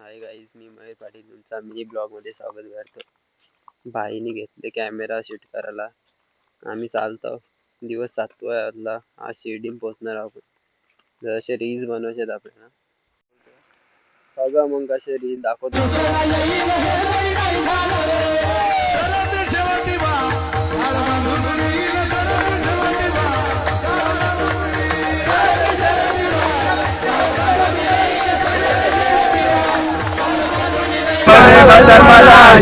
Hi guys, मी महेश पाटील तुमचा mini blog मध्ये स्वागत करतो. भाईने घेतले कॅमेरा शूट करायला. आम्ही चालतो, दिवस सातवा आला. आज शिर्डी पोहोचणार आहोत. जसे रील्स बनवायचे आपल्याला बघा, मग कसे रील दाखवतो.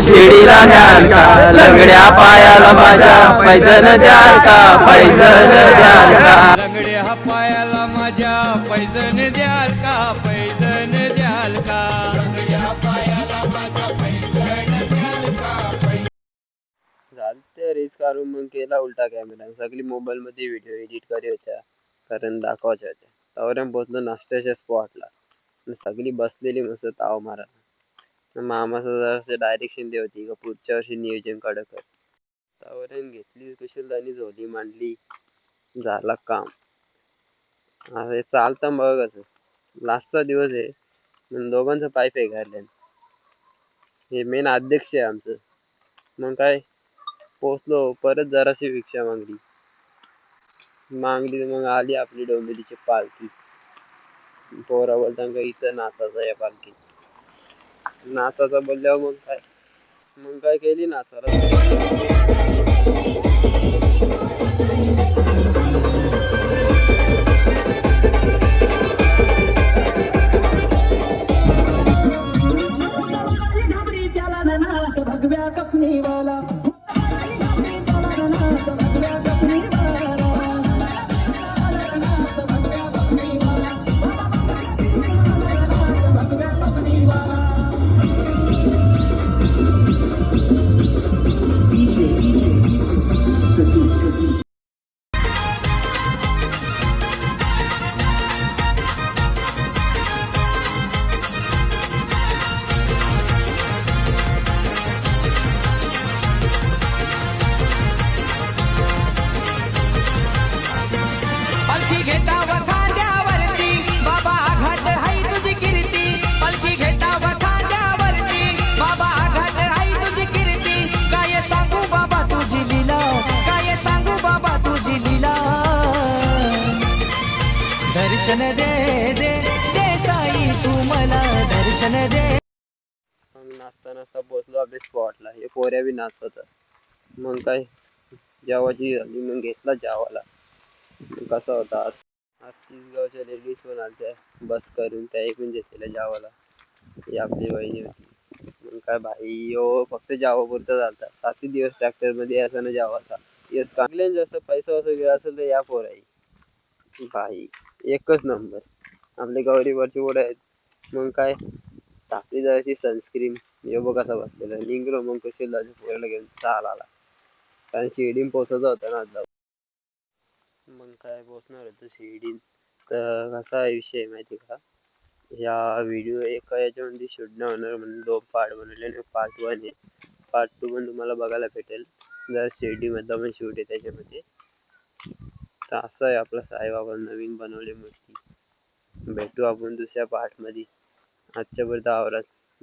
शिडीला न्याल का, लंगड्या पायाला माझ्या पैजण द्याल का, पैजण द्याल का, लंगड्या पायाला माझ्या पैजण द्याल का, पैजण द्याल का, लंगड्या पायाला माझ्या पैजण द्याल का. झालते रील्स काढून मग केला उलटा कॅमेरा. सगळी मोबाईल मध्ये व्हिडिओ एडिट करी होत्या, कारण दाखवायच्या होत्या. तवऱ्यान पोहोचलो नाश्त्याच्या स्पॉटला. सगळी बसलेली मस्त ताव मारा. मामाचं डायरेक्शन दे होती का पुढच्या वर्षी नियोजन कडक कर. त्यावरून घेतली कुशलदानी, झोली मांडली, झाला काम. अरे चालतं बघ, कसं लास्टचा दिवस आहे, मग दोघांचं पाय फेकायला. हे मेन अध्यक्ष आहे आमचं. मग काय पोचलो, परत जराशी भिक्षा मागली मग आली आपली डोंबिवलीची पालखी. पोरा बोलताना का इथं नाचायचं या पालखी. नाचाचा बोलल्यावर मग काय केली नाचाला. भगव्या कपनीवाला दर्शन दे दे दे साई, तू मला दर्शन दे. मग नाचता पोचलो आपल्या स्पॉटला. हे पोऱ्या बी नाचत होता. मग काय जेवायची झाली, मग घेतला जेवायला. कसा होता आज 30गावच्या लेडीज पण आलत्या बस करून, त्या ऐकून घेतलेल्या जेवायला. ही आपली वहिनी होती. मग काय भाई हो, फक्त जावा पुरता चालता. 7 दिवस ट्रॅक्टर मध्ये यायचा ना जावाचा. यस कागल्यान जास्त पैसा वसूल असेल तर या पोराई भाई एकच नंबर. आपले गौरीवरची ओढ आहेत. मग काय टाकली जायची सनस्क्रीन. हे बघ कसा बसलेला. निघलो मग कुशलदाच्या पोराला घेऊन चालाला, कारण शिर्डी पोचत होता ना. मग काय पोचणार होतं शिर्डी. तर कसा विषय माहिती का, या व्हिडिओ एका याच्यामध्ये शूट नाही होणार म्हणून 2 पार्ट बनवले आणि पार्ट 1 आहे. पार्ट 2 पण तुम्हाला बघायला भेटेल. जर शिर्डी मधला पण शूट आहे त्याच्यामध्ये. तर असं आहे आपलं साईबाबा नवीन बनवले मूर्ती. भेटू आपण दुसऱ्या पार्ट मध्ये. आजच्या पर्यंत आवरा.